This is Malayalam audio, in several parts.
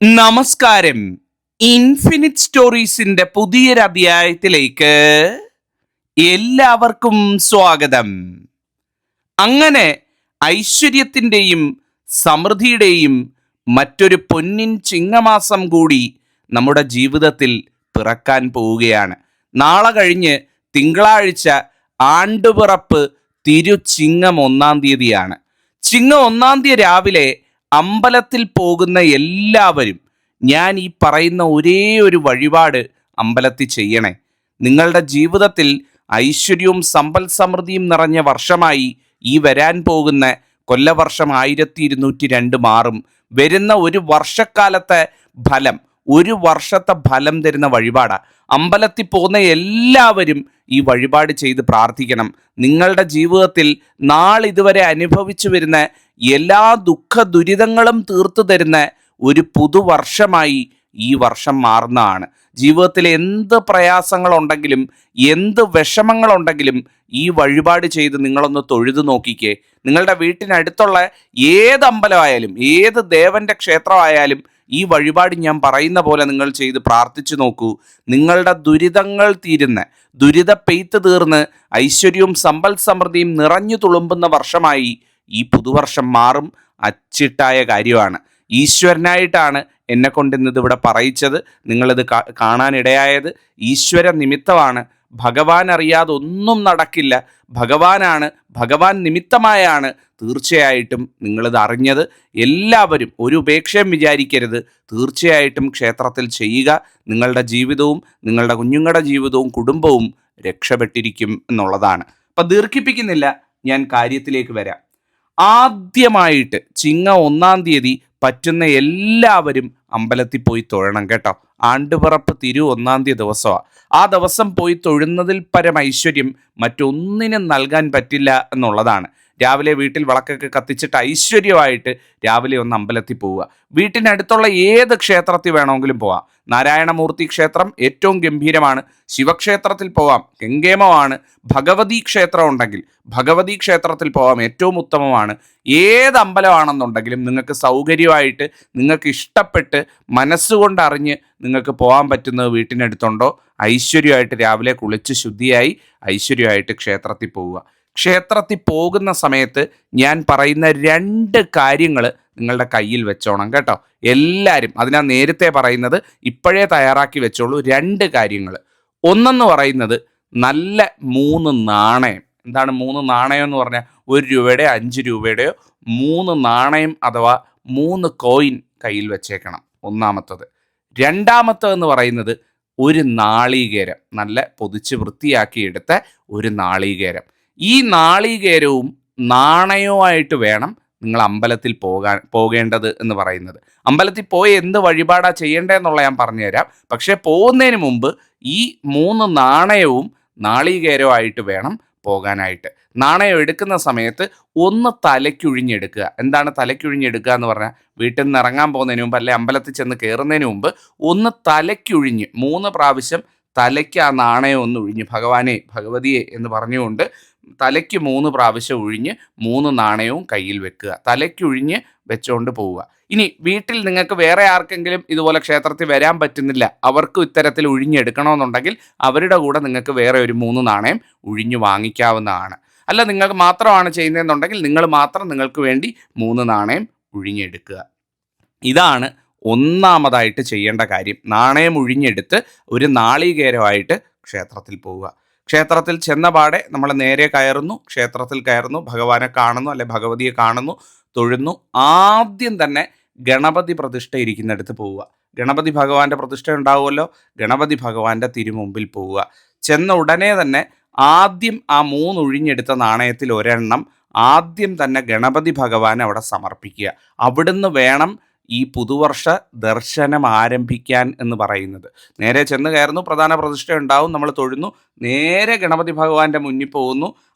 നമസ്കാരം. ഇൻഫിനിറ്റ് സ്റ്റോറീസിന്റെ പുതിയൊരു അധ്യായത്തിലേക്ക് എല്ലാവർക്കും സ്വാഗതം. അങ്ങനെ ഐശ്വര്യത്തിൻ്റെയും സമൃദ്ധിയുടെയും മറ്റൊരു പൊന്നിൻ ചിങ്ങമാസം കൂടി നമ്മുടെ ജീവിതത്തിൽ പിറക്കാൻ പോവുകയാണ്. നാളെ കഴിഞ്ഞ് തിങ്കളാഴ്ച ആണ്ടുപിറപ്പ് തിരുച്ചിങ്ങം 1-ാം തീയതിയാണ്. ചിങ്ങം 1-ാം തീയതി രാവിലെ അമ്പലത്തിൽ പോകുന്ന എല്ലാവരും ഞാൻ ഈ പറയുന്ന ഒരേ ഒരു വഴിപാട് അമ്പലത്തിൽ ചെയ്യണേ. നിങ്ങളുടെ ജീവിതത്തിൽ ഐശ്വര്യവും സമ്പൽ സമൃദ്ധിയും നിറഞ്ഞ വർഷമായി ഈ വരാൻ പോകുന്ന കൊല്ലവർഷം 1202 മാറും. വരുന്ന ഒരു വർഷക്കാലത്തെ ഫലം, ഒരു വർഷത്തെ ഫലം തരുന്ന വഴിപാടാണ്. അമ്പലത്തിൽ പോകുന്ന എല്ലാവരും ഈ വഴിപാട് ചെയ്ത് പ്രാർത്ഥിക്കണം. നിങ്ങളുടെ ജീവിതത്തിൽ നാളിതുവരെ അനുഭവിച്ചു വരുന്ന എല്ലാ ദുഃഖ ദുരിതങ്ങളും തീർത്തു തരുന്ന ഒരു പുതുവർഷമായി ഈ വർഷം മാറുന്നതാണ്. ജീവിതത്തിൽ എന്ത് പ്രയാസങ്ങളുണ്ടെങ്കിലും എന്ത് വിഷമങ്ങളുണ്ടെങ്കിലും ഈ വഴിപാട് ചെയ്ത് നിങ്ങളൊന്ന് തൊഴുതു നോക്കിക്കേ. നിങ്ങളുടെ വീട്ടിനടുത്തുള്ള ഏത് അമ്പലമായാലും ഏത് ദേവന്റെ ക്ഷേത്രമായാലും ഈ വഴിപാട് ഞാൻ പറയുന്ന പോലെ നിങ്ങൾ ചെയ്ത് പ്രാർത്ഥിച്ചു നോക്കൂ. നിങ്ങളുടെ ദുരിതങ്ങൾ തീരുന്ന, ദുരിത പെയ്ത്ത് തീർന്ന് ഐശ്വര്യവും സമ്പൽ സമൃദ്ധിയും നിറഞ്ഞു തുളുമ്പുന്ന വർഷമായി ഈ പുതുവർഷം മാറും. അച്ചിട്ടായ കാര്യമാണ്. ഈശ്വരനായിട്ടാണ് എന്നെ കൊണ്ട് ഇന്നത് ഇവിടെ പറയിച്ചത്. നിങ്ങളിത് കാണാനിടയായത് ഈശ്വര നിമിത്തമാണ്. ഭഗവാൻ അറിയാതെ ഒന്നും നടക്കില്ല. ഭഗവാനാണ്, ഭഗവാൻ നിമിത്തമായാണ് തീർച്ചയായിട്ടും നിങ്ങളിത് അറിഞ്ഞത്. എല്ലാവരും ഒരു ഉപേക്ഷയും വിചാരിക്കരുത്. തീർച്ചയായിട്ടും ക്ഷേത്രത്തിൽ ചെയ്യുക. നിങ്ങളുടെ ജീവിതവും നിങ്ങളുടെ കുഞ്ഞുങ്ങളുടെ ജീവിതവും കുടുംബവും രക്ഷപ്പെട്ടിരിക്കും എന്നുള്ളതാണ്. അപ്പം ദീർഘിപ്പിക്കുന്നില്ല, ഞാൻ കാര്യത്തിലേക്ക് വരാം. ആദ്യമായിട്ട് ചിങ്ങം 1-ാം തീയതി പറ്റുന്ന എല്ലാവരും അമ്പലത്തിൽ പോയി തൊഴണം കേട്ടോ. ആണ്ടുപിറപ്പ് 1-ാം തീയതി ദിവസമാണ്. ആ ദിവസം പോയി തൊഴുന്നതിൽ പരം ഐശ്വര്യം മറ്റൊന്നിനും നൽകാൻ പറ്റില്ല എന്നുള്ളതാണ്. രാവിലെ വീട്ടിൽ വിളക്കൊക്കെ കത്തിച്ചിട്ട് ഐശ്വര്യമായിട്ട് രാവിലെ ഒന്ന് അമ്പലത്തിൽ പോവുക. വീട്ടിനടുത്തുള്ള ഏത് ക്ഷേത്രത്തിൽ വേണമെങ്കിലും പോവാം. നാരായണമൂർത്തി ക്ഷേത്രം ഏറ്റവും ഗംഭീരമാണ്. ശിവക്ഷേത്രത്തിൽ പോവാം, ഗംഗേമമാണ്. ഭഗവതി ക്ഷേത്രം ഉണ്ടെങ്കിൽ ഭഗവതി ക്ഷേത്രത്തിൽ പോവാം, ഏറ്റവും ഉത്തമമാണ്. ഏത് അമ്പലമാണെന്നുണ്ടെങ്കിലും നിങ്ങൾക്ക് സൗകര്യമായിട്ട്, നിങ്ങൾക്ക് ഇഷ്ടപ്പെട്ട് മനസ്സുകൊണ്ട് അറിഞ്ഞ് നിങ്ങൾക്ക് പോകാൻ പറ്റുന്നത് വീട്ടിനടുത്തുണ്ടോ, ഐശ്വര്യമായിട്ട് രാവിലെ കുളിച്ച് ശുദ്ധിയായി ഐശ്വര്യമായിട്ട് ക്ഷേത്രത്തിൽ പോവുക. ക്ഷേത്രത്തിൽ പോകുന്ന സമയത്ത് ഞാൻ പറയുന്ന 2 കാര്യങ്ങൾ നിങ്ങളുടെ കയ്യിൽ വെച്ചോണം കേട്ടോ. എല്ലാവരും അതിനാ നേരത്തെ പറയുന്നത്, ഇപ്പോഴേ തയ്യാറാക്കി വെച്ചോളൂ. 2 കാര്യങ്ങൾ. ഒന്നെന്ന് പറയുന്നത് നല്ല 3 നാണയം. എന്താണ് 3 നാണയം എന്ന് പറഞ്ഞാൽ? 1 രൂപയുടെയോ 5 രൂപയുടെയോ 3 നാണയം അഥവാ 3 കോയിൻ കയ്യിൽ വെച്ചേക്കണം. ഒന്നാമത്തത്. രണ്ടാമത്തതെന്ന് പറയുന്നത് ഒരു നാളികേരം, നല്ല പൊതിച്ച് വൃത്തിയാക്കിയെടുത്ത ഒരു നാളികേരം. ഈ നാളികേരവും നാണയവുമായിട്ട് വേണം നിങ്ങൾ അമ്പലത്തിൽ പോകേണ്ടത് എന്ന് പറയുന്നത്. അമ്പലത്തിൽ പോയി എന്ത് വഴിപാടാ ചെയ്യേണ്ടതെന്നുള്ള ഞാൻ പറഞ്ഞുതരാം. പക്ഷേ പോകുന്നതിന് മുമ്പ് ഈ 3 നാണയവും നാളികേരവുമായിട്ട് വേണം പോകാനായിട്ട്. നാണയം എടുക്കുന്ന സമയത്ത് ഒന്ന് തലയ്ക്കുഴിഞ്ഞെടുക്കുക. എന്താണ് തലയ്ക്കുഴിഞ്ഞെടുക്കുക എന്ന് പറഞ്ഞാൽ? വീട്ടിൽ നിന്ന് ഇറങ്ങാൻ പോകുന്നതിന് മുമ്പ്, അല്ലെ അമ്പലത്തിൽ ചെന്ന് കയറുന്നതിന് മുമ്പ് ഒന്ന് തലയ്ക്കുഴിഞ്ഞ് 3 പ്രാവശ്യം തലയ്ക്ക് ആ നാണയം ഒന്ന് ഒഴിഞ്ഞ് ഭഗവാനെ ഭഗവതിയെ എന്ന് പറഞ്ഞുകൊണ്ട് തലയ്ക്ക് 3 പ്രാവശ്യം ഒഴിഞ്ഞ് 3 നാണയവും കയ്യിൽ വെക്കുക. തലയ്ക്കൊഴിഞ്ഞ് വെച്ചുകൊണ്ട് പോവുക. ഇനി വീട്ടിൽ നിങ്ങൾക്ക് വേറെ ആർക്കെങ്കിലും ഇതുപോലെ ക്ഷേത്രത്തിൽ വരാൻ പറ്റുന്നില്ല, അവർക്കും ഇത്തരത്തിൽ ഒഴിഞ്ഞെടുക്കണമെന്നുണ്ടെങ്കിൽ അവരുടെ കൂടെ നിങ്ങൾക്ക് വേറെ ഒരു 3 നാണയം ഒഴിഞ്ഞു വാങ്ങിക്കാവുന്നതാണ്. അല്ല നിങ്ങൾക്ക് മാത്രമാണ് ചെയ്യുന്നതെന്നുണ്ടെങ്കിൽ നിങ്ങൾ മാത്രം നിങ്ങൾക്ക് വേണ്ടി 3 നാണയം ഒഴിഞ്ഞെടുക്കുക. ഇതാണ് ഒന്നാമതായിട്ട് ചെയ്യേണ്ട കാര്യം. നാണയം ഒഴിഞ്ഞെടുത്ത് ഒരു നാളികേരമായിട്ട് ക്ഷേത്രത്തിൽ പോവുക. ക്ഷേത്രത്തിൽ ചെന്ന പാടെ നമ്മൾ നേരെ കയറുന്നു, ക്ഷേത്രത്തിൽ കയറുന്നു, ഭഗവാനെ കാണുന്നു, അല്ലെ ഭഗവതിയെ കാണുന്നു, തൊഴുന്നു. ആദ്യം തന്നെ ഗണപതി പ്രതിഷ്ഠ ഇരിക്കുന്നിടത്ത് പോവുക. ഗണപതി ഭഗവാന്റെ പ്രതിഷ്ഠ ഉണ്ടാവുമല്ലോ, ഗണപതി ഭഗവാന്റെ തിരുമുമ്പിൽ പോവുക. ചെന്ന ഉടനെ തന്നെ ആദ്യം ആ 3 ഒഴിഞ്ഞെടുത്ത നാണയത്തിൽ ഒരെണ്ണം ആദ്യം തന്നെ ഗണപതി ഭഗവാൻ അവിടെ സമർപ്പിക്കുക. അവിടുന്ന് വേണം ഈ പുതുവർഷ ദർശനം ആരംഭിക്കാൻ എന്ന് പറയുന്നത്. നേരെ ചെന്ന് കയറുന്നു, പ്രധാന പ്രതിഷ്ഠ ഉണ്ടാവും, നമ്മൾ തൊഴുന്നു, നേരെ ഗണപതി ഭഗവാന്റെ മുന്നിൽ പോകുന്നു.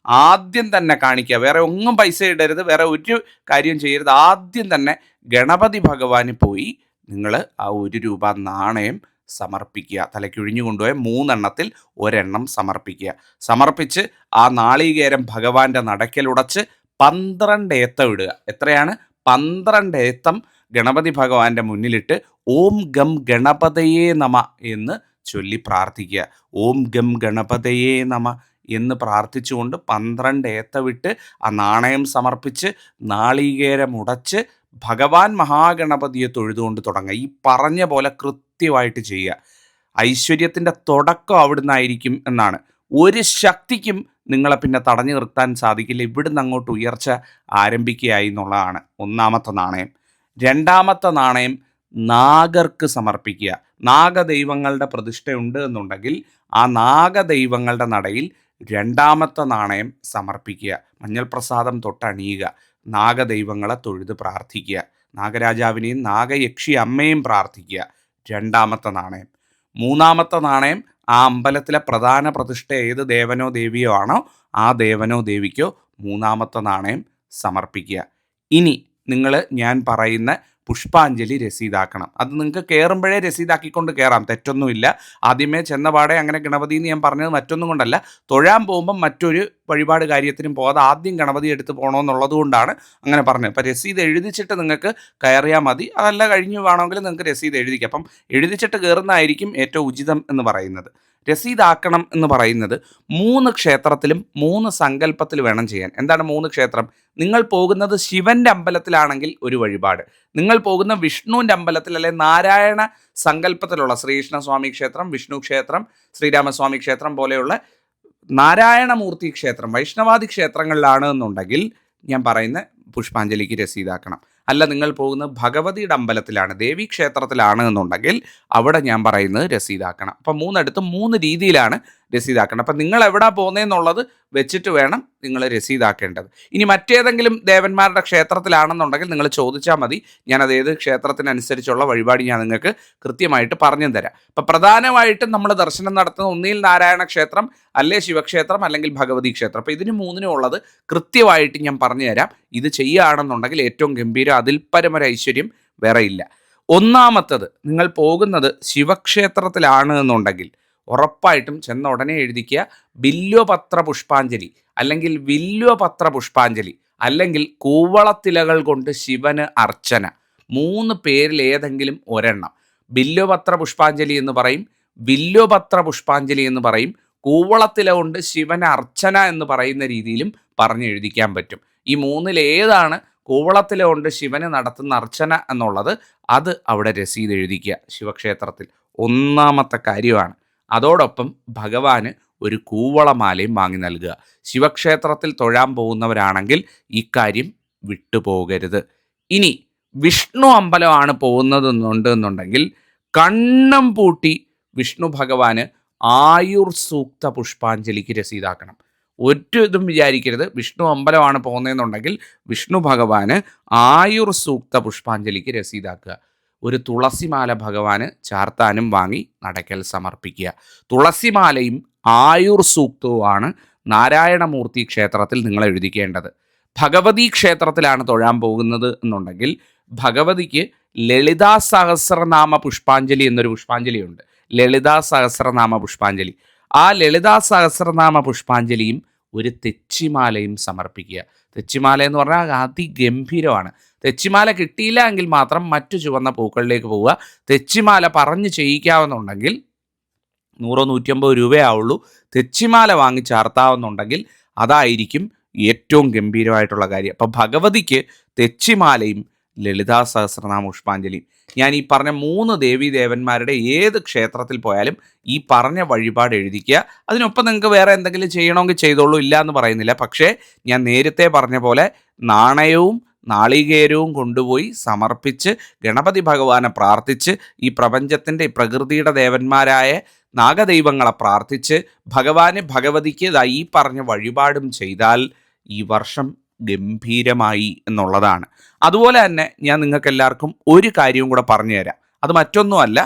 ആദ്യം തന്നെ കാണിക്കുക, വേറെ ഒന്നും പൈസ ഇടരുത്, വേറെ ഒരു കാര്യം ചെയ്യരുത്. ആദ്യം തന്നെ ഗണപതി ഭഗവാന് പോയി നിങ്ങൾ ആ 1 രൂപ നാണയം സമർപ്പിക്കുക. തലയ്ക്കൊഴിഞ്ഞു കൊണ്ടുപോയ 3 എണ്ണത്തിൽ ഒരെണ്ണം സമർപ്പിക്കുക. സമർപ്പിച്ച് ആ നാളികേരം ഭഗവാന്റെ നടക്കലുടച്ച് 12 ഏത്തം ഇടുക. എത്രയാണ്? 12 ഏത്തം ഗണപതി ഭഗവാന്റെ മുന്നിലിട്ട് ഓം ഗം ഗണപതയേ നമ എന്ന് ചൊല്ലി പ്രാർത്ഥിക്കുക. ഓം ഗം ഗണപതയേ നമ എന്ന് പ്രാർത്ഥിച്ചുകൊണ്ട് 12 ഏത്തവിട്ട് ആ നാണയം സമർപ്പിച്ച് നാളികേരം ഉടച്ച് ഭഗവാൻ മഹാഗണപതിയെ തൊഴുതുകൊണ്ട് തുടങ്ങുക. ഈ പറഞ്ഞ പോലെ കൃത്യമായിട്ട് ചെയ്യുക. ഐശ്വര്യത്തിൻ്റെ തുടക്കം അവിടുന്നായിരിക്കും എന്നാണ്. ഒരു ശക്തിക്കും നിങ്ങളെ പിന്നെ തടഞ്ഞു നിർത്താൻ സാധിക്കില്ല. ഇവിടുന്ന് അങ്ങോട്ട് ഉയർച്ച ആരംഭിക്കുകയായി എന്നുള്ളതാണ് ഒന്നാമത്തെ നാണയം. രണ്ടാമത്തെ നാണയം നാഗർക്ക് സമർപ്പിക്കുക. നാഗദൈവങ്ങളുടെ പ്രതിഷ്ഠയുണ്ട് എന്നുണ്ടെങ്കിൽ ആ നാഗദൈവങ്ങളുടെ നടയിൽ രണ്ടാമത്തെ നാണയം സമർപ്പിക്കുക. മഞ്ഞൾ പ്രസാദം തൊട്ടണിയുക. നാഗദൈവങ്ങളെ തൊഴുത് പ്രാർത്ഥിക്കുക. നാഗരാജാവിനെയും നാഗയക്ഷി അമ്മയും പ്രാർത്ഥിക്കുക. രണ്ടാമത്തെ നാണയം. മൂന്നാമത്തെ നാണയം ആ അമ്പലത്തിലെ പ്രധാന പ്രതിഷ്ഠ ഏത് ദേവനോ ദേവിയോ ആണോ ആ ദേവനോ ദേവിക്കോ മൂന്നാമത്തെ നാണയം സമർപ്പിക്കുക. ഇനി നിങ്ങൾ ഞാൻ പറയുന്ന പുഷ്പാഞ്ജലി രസീതാക്കണം. അത് നിങ്ങൾക്ക് കയറുമ്പോഴേ രസീതാക്കിക്കൊണ്ട് കയറാം, തെറ്റൊന്നുമില്ല. ആദ്യമേ ചെന്നപാടെ അങ്ങനെ ഗണപതി എന്ന് ഞാൻ പറഞ്ഞത് മറ്റൊന്നും കൊണ്ടല്ല, തൊഴാൻ പോകുമ്പം മറ്റൊരു വഴിപാട് കാര്യത്തിനും പോകാതെ ആദ്യം ഗണപതി എടുത്ത് പോകണമെന്നുള്ളത് കൊണ്ടാണ് അങ്ങനെ പറഞ്ഞത്. അപ്പം രസീത് എഴുതിച്ചിട്ട് നിങ്ങൾക്ക് കയറിയാൽ മതി, അതല്ല കഴിഞ്ഞ് വേണമെങ്കിൽ നിങ്ങൾക്ക് രസീത് എഴുതിക്കാം. അപ്പം എഴുതിച്ചിട്ട് കയറുന്നതായിരിക്കും ഏറ്റവും ഉചിതം എന്ന് പറയുന്നത്. രസീതാക്കണം എന്ന് പറയുന്നത് 3 ക്ഷേത്രത്തിലും 3 സങ്കല്പത്തിൽ വേണം ചെയ്യാൻ. എന്താണ് 3 ക്ഷേത്രം? നിങ്ങൾ പോകുന്നത് ശിവൻ്റെ അമ്പലത്തിലാണെങ്കിൽ ഒരു വഴിപാട്, നിങ്ങൾ പോകുന്ന വിഷ്ണുവിൻ്റെ അമ്പലത്തിൽ അല്ലെങ്കിൽ നാരായണ സങ്കല്പത്തിലുള്ള ശ്രീകൃഷ്ണസ്വാമി ക്ഷേത്രം, വിഷ്ണു ക്ഷേത്രം, ശ്രീരാമസ്വാമി ക്ഷേത്രം പോലെയുള്ള നാരായണമൂർത്തി ക്ഷേത്രം, വൈഷ്ണവാദി ക്ഷേത്രങ്ങളിലാണ് എന്നുണ്ടെങ്കിൽ ഞാൻ പറയുന്ന പുഷ്പാഞ്ജലിക്ക് രസീതാക്കണം. അല്ല നിങ്ങൾ പോകുന്നത് ഭഗവതിയുടെ അമ്പലത്തിലാണ്, ദേവീ ക്ഷേത്രത്തിലാണ് എന്നുണ്ടെങ്കിൽ അവിടെ ഞാൻ പറയുന്നത് രസീതാക്കണം. അപ്പം 3 രീതിയിലാണ് രസീതാക്കണം. അപ്പം നിങ്ങൾ എവിടെ പോകുന്നതെന്നുള്ളത് വെച്ചിട്ട് വേണം നിങ്ങൾ രസീതാക്കേണ്ടത്. ഇനി മറ്റേതെങ്കിലും ദേവന്മാരുടെ ക്ഷേത്രത്തിലാണെന്നുണ്ടെങ്കിൽ നിങ്ങൾ ചോദിച്ചാൽ മതി, ഞാനത് ഏത് ക്ഷേത്രത്തിനനുസരിച്ചുള്ള വഴിപാട് ഞാൻ നിങ്ങൾക്ക് കൃത്യമായിട്ട് പറഞ്ഞു തരാം. അപ്പം പ്രധാനമായിട്ടും നമ്മൾ ദർശനം നടത്തുന്ന ഒന്നിൽ നാരായണ ക്ഷേത്രം, അല്ലെ ശിവക്ഷേത്രം, അല്ലെങ്കിൽ ഭഗവതി ക്ഷേത്രം. അപ്പോൾ ഇതിന് 3 ഉള്ളത് കൃത്യമായിട്ട് ഞാൻ പറഞ്ഞു തരാം. ഇത് ചെയ്യുകയാണെന്നുണ്ടെങ്കിൽ ഏറ്റവും ഗംഭീരം, അതിൽ പരമൊരു ഐശ്വര്യം വേറെ ഇല്ല. ഒന്നാമത്തത്, നിങ്ങൾ പോകുന്നത് ശിവക്ഷേത്രത്തിലാണ് എന്നുണ്ടെങ്കിൽ ഉറപ്പായിട്ടും ചെന്ന ഉടനെ എഴുതിക്കുക ബില്വപത്ര പുഷ്പാഞ്ജലി, അല്ലെങ്കിൽ വില്വപത്ര പുഷ്പാഞ്ജലി, അല്ലെങ്കിൽ കൂവളത്തിലകൾ കൊണ്ട് ശിവന് അർച്ചന. 3 പേരിൽ ഏതെങ്കിലും ഒരെണ്ണം. ബില്വപത്ര പുഷ്പാഞ്ജലി എന്ന് പറയും, വില്വപത്ര പുഷ്പാഞ്ജലി എന്ന് പറയും, കൂവളത്തില കൊണ്ട് ശിവന് അർച്ചന എന്ന് പറയുന്ന രീതിയിലും പറഞ്ഞെഴുതിക്കാൻ പറ്റും. ഈ 3-ൽ ഏതാണ് കൂവളത്തില കൊണ്ട് ശിവന് നടത്തുന്ന അർച്ചന എന്നുള്ളത് അത് അവിടെ രസീത് എഴുതിക്കുക ശിവക്ഷേത്രത്തിൽ. ഒന്നാമത്തെ കാര്യമാണ്. അതോടൊപ്പം ഭഗവാന് ഒരു കൂവളമാലയും വാങ്ങി നൽകുക. ശിവക്ഷേത്രത്തിൽ തൊഴാൻ പോകുന്നവരാണെങ്കിൽ ഇക്കാര്യം വിട്ടുപോകരുത്. ഇനി വിഷ്ണു അമ്പലമാണ് പോകുന്നതെന്നുണ്ടെങ്കിൽ കണ്ണും പൂട്ടി വിഷ്ണു ഭഗവാന് ആയുർ സൂക്ത പുഷ്പാഞ്ജലിക്ക് രസീതാക്കണം. ഒരു ഇതും വിചാരിക്കരുത്, വിഷ്ണു അമ്പലമാണ് പോകുന്നതെന്നുണ്ടെങ്കിൽ വിഷ്ണു ഭഗവാന് ആയുർ സൂക്ത പുഷ്പാഞ്ജലിക്ക് രസീതാക്കുക. ഒരു തുളസിമാല ഭഗവാന് ചാർത്താനും വാങ്ങി നടക്കൽ സമർപ്പിക്കുക. തുളസിമാലയും ആയുർ സൂക്തവുമാണ് നാരായണമൂർത്തി ക്ഷേത്രത്തിൽ നിങ്ങൾ എഴുതിക്കേണ്ടത്. ഭഗവതി ക്ഷേത്രത്തിലാണ് തൊഴാൻ പോകുന്നത് എന്നുണ്ടെങ്കിൽ ഭഗവതിക്ക് ലളിതാ സഹസ്രനാമ പുഷ്പാഞ്ജലി എന്നൊരു പുഷ്പാഞ്ജലിയുണ്ട്. ലളിതാ സഹസ്രനാമ പുഷ്പാഞ്ജലി. ആ ലളിതാ സഹസ്രനാമ പുഷ്പാഞ്ജലിയും ഒരു തെച്ചിമാലയും സമർപ്പിക്കുക. തെച്ചിമാല എന്ന് പറഞ്ഞാൽ അതിഗംഭീരമാണ്. തെച്ചിമാല കിട്ടിയില്ല എങ്കിൽ മാത്രം മറ്റു ചുവന്ന പൂക്കളിലേക്ക് പോവുക. തെച്ചിമാല പറഞ്ഞ് ചെയ്യിക്കാവുന്നുണ്ടെങ്കിൽ 100-150 രൂപയാവുള്ളൂ. തെച്ചിമാല വാങ്ങി ചാർത്താവുന്നുണ്ടെങ്കിൽ അതായിരിക്കും ഏറ്റവും ഗംഭീരമായിട്ടുള്ള കാര്യം. അപ്പം ഭഗവതിക്ക് തെച്ചിമാലയും ലളിതാ സഹസ്രനാമ പുഷ്പാഞ്ജലിയും. ഞാൻ ഈ പറഞ്ഞ 3 ദേവീദേവന്മാരുടെ ഏത് ക്ഷേത്രത്തിൽ പോയാലും ഈ പറഞ്ഞ വഴിപാട് എഴുതിക്കുക. അതിനൊപ്പം നിങ്ങൾക്ക് വേറെ എന്തെങ്കിലും ചെയ്യണമെങ്കിൽ ചെയ്തോളൂ, ഇല്ല എന്ന് പറയുന്നില്ല. പക്ഷേ ഞാൻ നേരത്തെ പറഞ്ഞ പോലെ നാണയവും നാളികേരവും കൊണ്ടുപോയി സമർപ്പിച്ച് ഗണപതി ഭഗവാനെ പ്രാർത്ഥിച്ച് ഈ പ്രപഞ്ചത്തിൻ്റെ പ്രകൃതിയുടെ ദേവന്മാരായ നാഗദൈവങ്ങളെ പ്രാർത്ഥിച്ച് ഭഗവാന് ഭഗവതിക്ക് ഈ പറഞ്ഞ വഴിപാടും ചെയ്താൽ ഈ വർഷം ഗംഭീരമായി എന്നുള്ളതാണ്. അതുപോലെ തന്നെ ഞാൻ നിങ്ങൾക്ക് എല്ലാവർക്കും ഒരു കാര്യവും കൂടെ പറഞ്ഞു തരാം. അത് മറ്റൊന്നുമല്ല,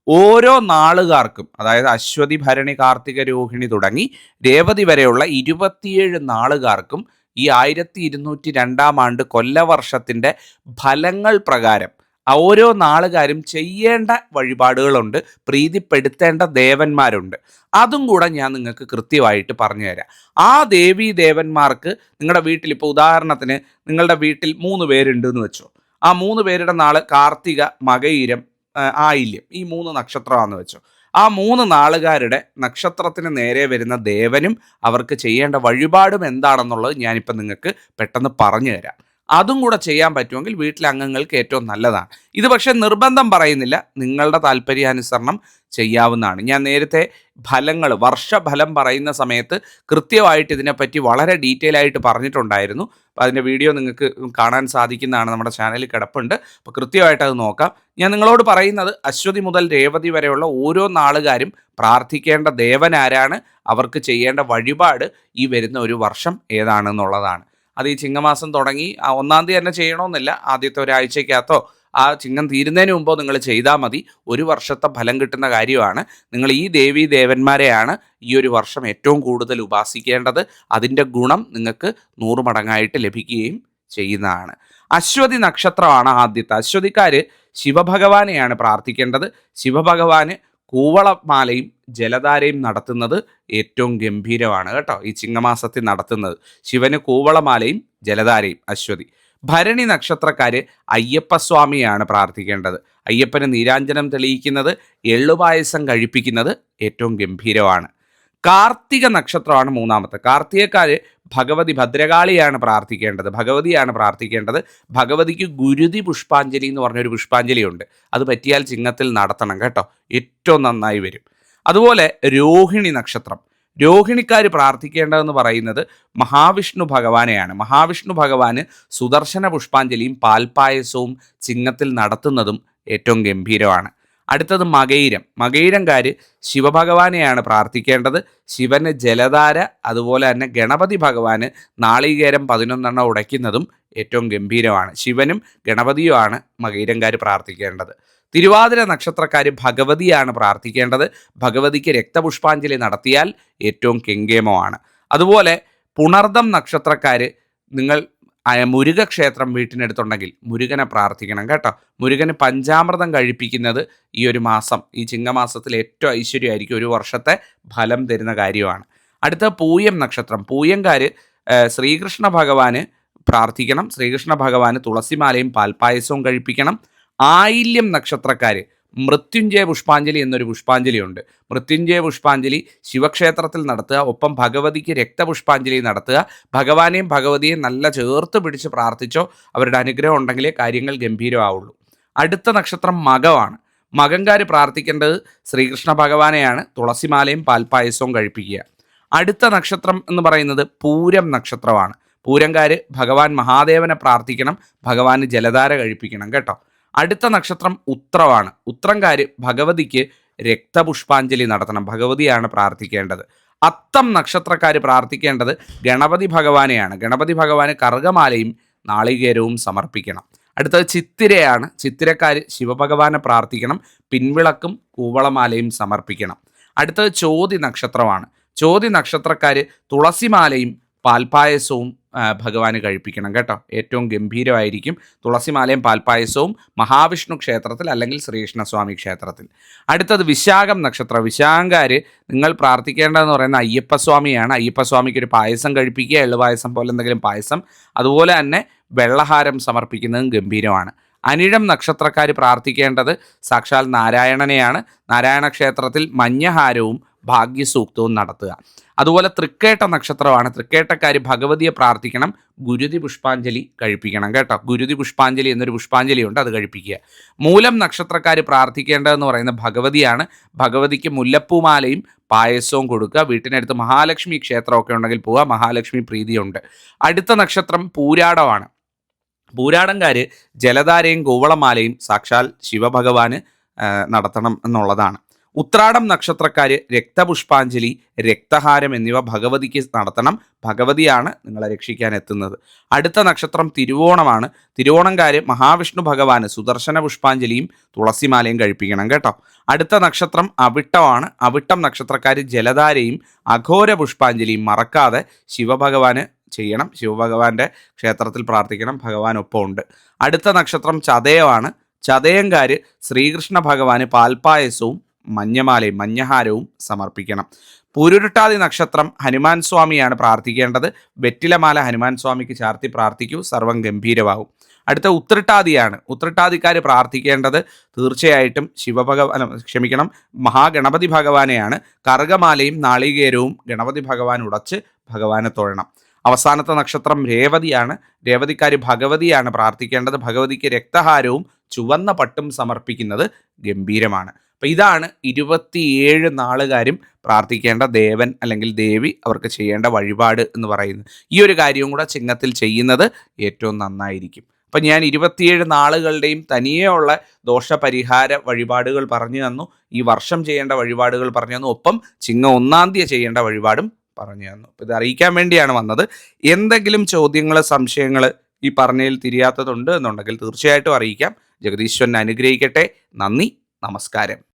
ഓരോ നാളുകാർക്കും, അതായത് അശ്വതി, ഭരണി, കാർത്തിക, രോഹിണി തുടങ്ങി രേവതി വരെയുള്ള 27 നാളുകാർക്കും ഈ 1202 ആണ്ട് കൊല്ലവർഷത്തിൻ്റെ ഫലങ്ങൾ പ്രകാരം ഓരോ നാളുകാരും ചെയ്യേണ്ട വഴിപാടുകളുണ്ട്, പ്രീതിപ്പെടുത്തേണ്ട ദേവന്മാരുണ്ട്. അതും കൂടെ ഞാൻ നിങ്ങൾക്ക് കൃത്യമായിട്ട് പറഞ്ഞു തരാം. ആ ദേവീ ദേവന്മാർക്ക് നിങ്ങളുടെ വീട്ടിൽ, ഇപ്പോൾ ഉദാഹരണത്തിന് നിങ്ങളുടെ വീട്ടിൽ 3 പേരുണ്ടെന്ന് വെച്ചോ. ആ 3 പേരുടെ നാള് കാർത്തിക, മകയിരം, ആയില്യം, ഈ 3 നക്ഷത്രമാണെന്ന് വെച്ചോ. ആ 3 നാളുകാരുടെ നക്ഷത്രത്തിന് നേരെ വരുന്ന ദേവനും അവർക്ക് ചെയ്യേണ്ട വഴിപാടും എന്താണെന്നുള്ളത് ഞാനിപ്പോൾ നിങ്ങൾക്ക് പെട്ടെന്ന് പറഞ്ഞു തരാം. അതും കൂടെ ചെയ്യാൻ പറ്റുമെങ്കിൽ വീട്ടിലെ അംഗങ്ങൾക്ക് ഏറ്റവും നല്ലതാണ്. ഇത് പക്ഷേ നിർബന്ധം പറയുന്നില്ല, നിങ്ങളുടെ താല്പര്യാനുസരണം ചെയ്യാവുന്നതാണ്. ഞാൻ നേരത്തെ ഫലങ്ങൾ, വർഷഫലം പറയുന്ന സമയത്ത് കൃത്യമായിട്ട് ഇതിനെപ്പറ്റി വളരെ ഡീറ്റെയിൽ ആയിട്ട് പറഞ്ഞിട്ടുണ്ടായിരുന്നു. അപ്പോൾ അതിൻ്റെ വീഡിയോ നിങ്ങൾക്ക് കാണാൻ സാധിക്കുന്നതാണ്, നമ്മുടെ ചാനലിൽ കിടപ്പുണ്ട്. അപ്പോൾ കൃത്യമായിട്ട് അത് നോക്കാം. ഞാൻ നിങ്ങളോട് പറയുന്നത് അശ്വതി മുതൽ രേവതി വരെയുള്ള ഓരോ നാളുകാരും പ്രാർത്ഥിക്കേണ്ട ദേവൻ ആരാണ്, അവർക്ക് ചെയ്യേണ്ട വഴിപാട് ഈ വരുന്ന ഒരു വർഷം ഏതാണെന്നുള്ളതാണ്. അത് ഈ ചിങ്ങമാസം തുടങ്ങി 1-ാം തീയതി തന്നെ ചെയ്യണമെന്നില്ല, ആദ്യത്തെ ഒരാഴ്ചക്കകത്തോ ആ ചിങ്ങം തീരുന്നതിന് മുമ്പോ നിങ്ങൾ ചെയ്താൽ മതി. ഒരു വർഷത്തെ ഫലം കിട്ടുന്ന കാര്യമാണ്. നിങ്ങൾ ഈ ദേവീ ദേവന്മാരെയാണ് ഈ ഒരു വർഷം ഏറ്റവും കൂടുതൽ ഉപാസിക്കേണ്ടത്. അതിൻ്റെ ഗുണം നിങ്ങൾക്ക് 100 മടങ്ങായിട്ട് ലഭിക്കുകയും ചെയ്യുന്നതാണ്. അശ്വതി നക്ഷത്രമാണ് ആദ്യത്തെ. അശ്വതിക്കാർ ശിവഭഗവാനെയാണ് പ്രാർത്ഥിക്കേണ്ടത്. ശിവഭഗവാന് കൂവളമാലയും ജലധാരയും നടത്തുന്നത് ഏറ്റവും ഗംഭീരമാണ് കേട്ടോ. ഈ ചിങ്ങമാസത്തിൽ നടത്തുന്നത് ശിവന് കൂവളമാലയും ജലധാരയും അശ്വതി. ഭരണി നക്ഷത്രക്കാര് അയ്യപ്പസ്വാമിയാണ് പ്രാർത്ഥിക്കേണ്ടത്. അയ്യപ്പന് നീരാഞ്ജനം തെളിയിക്കുന്നത്, എള്ളുപായസം കഴിപ്പിക്കുന്നത് ഏറ്റവും ഗംഭീരമാണ്. കാർത്തിക നക്ഷത്രമാണ് മൂന്നാമത്തെ. കാർത്തികക്കാര് ഭഗവതി ഭദ്രകാളിയാണ് പ്രാർത്ഥിക്കേണ്ടത്, ഭഗവതിയാണ് പ്രാർത്ഥിക്കേണ്ടത്. ഭഗവതിക്ക് ഗുരുതി പുഷ്പാഞ്ജലി എന്ന് പറഞ്ഞൊരു പുഷ്പാഞ്ജലിയുണ്ട്, അത് പറ്റിയാൽ ചിങ്ങത്തിൽ നടത്തണം കേട്ടോ, ഏറ്റവും നന്നായി വരും. അതുപോലെ രോഹിണി നക്ഷത്രം, രോഹിണിക്കാർ പ്രാർത്ഥിക്കേണ്ടതെന്ന് പറയുന്നത് മഹാവിഷ്ണു ഭഗവാനെയാണ്. മഹാവിഷ്ണു ഭഗവാന് സുദർശന പുഷ്പാഞ്ജലിയും പാൽപ്പായസവും ചിങ്ങത്തിൽ നടത്തുന്നതും ഏറ്റവും ഗംഭീരമാണ്. അടുത്തത് മകയിരം. മകയിരംകാർ ശിവഭഗവാനെയാണ് പ്രാർത്ഥിക്കേണ്ടത്. ശിവന് ജലധാര, അതുപോലെ തന്നെ ഗണപതി ഭഗവാന് നാളികേരം 11 ഉടയ്ക്കുന്നതും ഏറ്റവും ഗംഭീരമാണ്. ശിവനും ഗണപതിയുമാണ് മകയിരംകാർ പ്രാർത്ഥിക്കേണ്ടത്. തിരുവാതിര നക്ഷത്രക്കാർ ഭഗവതിയാണ് പ്രാർത്ഥിക്കേണ്ടത്. ഭഗവതിക്ക് രക്തപുഷ്പാഞ്ജലി നടത്തിയാൽ ഏറ്റവും കെങ്കേമമാണ്. അതുപോലെ പുണർദം നക്ഷത്രക്കാർ, നിങ്ങൾ മുരുക ക്ഷേത്രം വീട്ടിനടുത്തുണ്ടെങ്കിൽ മുരുകനെ പ്രാർത്ഥിക്കണം കേട്ടോ. മുരുകന് പഞ്ചാമൃതം കഴിപ്പിക്കുന്നത് ഈ ഒരു മാസം, ഈ ചിങ്ങമാസത്തിൽ ഏറ്റവും ഐശ്വര്യമായിരിക്കും, ഒരു വർഷത്തെ ഫലം തരുന്ന കാര്യമാണ്. അടുത്ത പൂയം നക്ഷത്രം. പൂയംകാർ ശ്രീകൃഷ്ണ ഭഗവാന് പ്രാർത്ഥിക്കണം. ശ്രീകൃഷ്ണ ഭഗവാന് തുളസിമാലയും പാൽപ്പായസവും കഴിപ്പിക്കണം. ആയില്യം നക്ഷത്രക്കാർ മൃത്യുഞ്ജയ പുഷ്പാഞ്ജലി എന്നൊരു പുഷ്പാഞ്ജലിയുണ്ട്. മൃത്യുഞ്ജയ പുഷ്പാഞ്ജലി ശിവക്ഷേത്രത്തിൽ നടത്തുക, ഒപ്പം ഭഗവതിക്ക് രക്തപുഷ്പാഞ്ജലി നടത്തുക. ഭഗവാനെയും ഭഗവതിയെയും നല്ല ചേർത്ത് പിടിച്ച് പ്രാർത്ഥിച്ചോ, അവരുടെ അനുഗ്രഹം ഉണ്ടെങ്കിലേ കാര്യങ്ങൾ ഗംഭീരമാവുള്ളൂ. അടുത്ത നക്ഷത്രം മകമാണ്. മകൻകാർ പ്രാർത്ഥിക്കേണ്ടത് ശ്രീകൃഷ്ണ ഭഗവാനെയാണ്, തുളസിമാലയും പാൽപ്പായസവും കഴിപ്പിക്കുക. അടുത്ത നക്ഷത്രം എന്ന് പറയുന്നത് പൂരം നക്ഷത്രമാണ്. പൂരംകാർ ഭഗവാൻ മഹാദേവനെ പ്രാർത്ഥിക്കണം, ഭഗവാന് ജലധാര കഴിപ്പിക്കണം കേട്ടോ. അടുത്ത നക്ഷത്രം ഉത്രമാണ്. ഉത്രംകാർ ഭഗവതിക്ക് രക്തപുഷ്പാഞ്ജലി നടത്തണം, ഭഗവതിയാണ് പ്രാർത്ഥിക്കേണ്ടത്. അത്തം നക്ഷത്രക്കാർ പ്രാർത്ഥിക്കേണ്ടത് ഗണപതി ഭഗവാനെയാണ്. ഗണപതി ഭഗവാന് കറുകമാലയും നാളികേരവും സമർപ്പിക്കണം. അടുത്തത് ചിത്തിരയാണ്. ചിത്തിരക്കാർ ശിവഭഗവാനെ പ്രാർത്ഥിക്കണം, പിൻവിളക്കും കൂവളമാലയും സമർപ്പിക്കണം. അടുത്തത് ചോതി നക്ഷത്രമാണ്. ചോതി നക്ഷത്രക്കാർ തുളസിമാലയും പാൽപ്പായസവും ഭഗവാന് കഴിപ്പിക്കണം കേട്ടോ, ഏറ്റവും ഗംഭീരമായിരിക്കും. തുളസിമാലയും പാൽപ്പായസവും മഹാവിഷ്ണു ക്ഷേത്രത്തിൽ അല്ലെങ്കിൽ ശ്രീകൃഷ്ണസ്വാമി ക്ഷേത്രത്തിൽ. അടുത്തത് വിശാഖം നക്ഷത്രം. വിശാഖംകാർ നിങ്ങൾ പ്രാർത്ഥിക്കേണ്ടതെന്ന് പറയുന്ന അയ്യപ്പസ്വാമിയാണ്. അയ്യപ്പസ്വാമിക്ക് ഒരു പായസം കഴിപ്പിക്കുക, എള്ളുപായസം പോലെ എന്തെങ്കിലും പായസം, അതുപോലെ തന്നെ വെള്ളഹാരം സമർപ്പിക്കുന്നതും ഗംഭീരമാണ്. അനിഴം നക്ഷത്രക്കാർ പ്രാർത്ഥിക്കേണ്ടത് സാക്ഷാൽ നാരായണനെയാണ്. നാരായണ ക്ഷേത്രത്തിൽ മഞ്ഞഹാരവും ഭാഗ്യസൂക്തവും നടത്തുക. അതുപോലെ തൃക്കേട്ട നക്ഷത്രമാണ്. തൃക്കേട്ടക്കാർ ഭഗവതിയെ പ്രാർത്ഥിക്കണം, ഗുരുതി പുഷ്പാഞ്ജലി കഴിപ്പിക്കണം കേട്ടോ. ഗുരുതി പുഷ്പാഞ്ജലി എന്നൊരു പുഷ്പാഞ്ജലി ഉണ്ട്, അത് കഴിപ്പിക്കുക. മൂലം നക്ഷത്രക്കാർ പ്രാർത്ഥിക്കേണ്ടതെന്ന് പറയുന്നത് ഭഗവതിയാണ്. ഭഗവതിക്ക് മുല്ലപ്പൂമാലയും പായസവും കൊടുക്കുക. വീട്ടിനടുത്ത് മഹാലക്ഷ്മി ക്ഷേത്രമൊക്കെ ഉണ്ടെങ്കിൽ പോവുക, മഹാലക്ഷ്മി പ്രീതിയുണ്ട്. അടുത്ത നക്ഷത്രം പൂരാടമാണ്. പൂരാടംകാർ ജലധാരയും കൂവളമാലയും സാക്ഷാൽ ശിവഭഗവാന് നടത്തണം എന്നുള്ളതാണ്. ഉത്രാടം നക്ഷത്രക്കാർ രക്തപുഷ്പാഞ്ജലി, രക്തഹാരം എന്നിവ ഭഗവതിക്ക് നടത്തണം, ഭഗവതിയാണ് നിങ്ങളെ രക്ഷിക്കാൻ എത്തുന്നത്. അടുത്ത നക്ഷത്രം തിരുവോണമാണ്. തിരുവോണംകാർ മഹാവിഷ്ണു ഭഗവാന് സുദർശന പുഷ്പാഞ്ജലിയും തുളസിമാലയും കഴിപ്പിക്കണം കേട്ടോ. അടുത്ത നക്ഷത്രം അവിട്ടമാണ്. അവിട്ടം നക്ഷത്രക്കാർ ജലധാരയും അഘോര പുഷ്പാഞ്ജലിയും മറക്കാതെ ശിവഭഗവാന് ചെയ്യണം. ശിവഭഗവാന്റെ ക്ഷേത്രത്തിൽ പ്രാർത്ഥിക്കണം, ഭഗവാൻ ഒപ്പമുണ്ട്. അടുത്ത നക്ഷത്രം ചതയമാണ്. ചതയംകാർ ശ്രീകൃഷ്ണ ഭഗവാന് പാൽപ്പായസവും മഞ്ഞമാലയും മഞ്ഞഹാരവും സമർപ്പിക്കണം. പൂരുരുട്ടാതി നക്ഷത്രം ഹനുമാൻ സ്വാമിയാണ് പ്രാർത്ഥിക്കേണ്ടത്. വെറ്റിലമാല ഹനുമാൻ സ്വാമിക്ക് ചാർത്തി പ്രാർത്ഥിക്കൂ, സർവം ഗംഭീരമാകും. അടുത്ത ഉത്രട്ടാതിയാണ്. ഉത്രട്ടാതിക്കാർ പ്രാർത്ഥിക്കേണ്ടത് തീർച്ചയായിട്ടും മഹാഗണപതി ഭഗവാനെയാണ്. കറുകമാലയും നാളികേരവും ഗണപതി ഭഗവാൻ ഉടച്ച് ഭഗവാനെ തൊഴണം. അവസാനത്തെ നക്ഷത്രം രേവതിയാണ്. രേവതിക്കാർ ഭഗവതിയാണ് പ്രാർത്ഥിക്കേണ്ടത്. ഭഗവതിക്ക് രക്തഹാരവും ചുവന്ന പട്ടും സമർപ്പിക്കുന്നത് ഗംഭീരമാണ്. അപ്പം ഇതാണ് 27 നാളുകാരും പ്രാർത്ഥിക്കേണ്ട ദേവൻ അല്ലെങ്കിൽ ദേവി അവർക്ക് ചെയ്യേണ്ട വഴിപാട് എന്ന് പറയുന്നത്. ഈ ഒരു കാര്യവും കൂടെ ചിങ്ങത്തിൽ ചെയ്യുന്നത് ഏറ്റവും നന്നായിരിക്കും. അപ്പം ഞാൻ 27 നാളുകളുടെയും തനിയെ ഉള്ള ദോഷപരിഹാര വഴിപാടുകൾ പറഞ്ഞു തന്നു. ഈ വർഷം ചെയ്യേണ്ട വഴിപാടുകൾ പറഞ്ഞു തന്നു. ഒപ്പം ചിങ്ങം 1-ാം തീയതി ചെയ്യേണ്ട വഴിപാടും പറഞ്ഞു തന്നു. ഇത് അറിയിക്കാൻ വേണ്ടിയാണ് വന്നത്. എന്തെങ്കിലും ചോദ്യങ്ങൾ, സംശയങ്ങൾ ഈ പറഞ്ഞതിൽ തിരിയാത്തതുണ്ട് എന്നുണ്ടെങ്കിൽ തീർച്ചയായിട്ടും അറിയിക്കാം. ജഗദീശ്വരൻ അനുഗ്രഹിക്കട്ടെ. നന്ദി, നമസ്കാരം.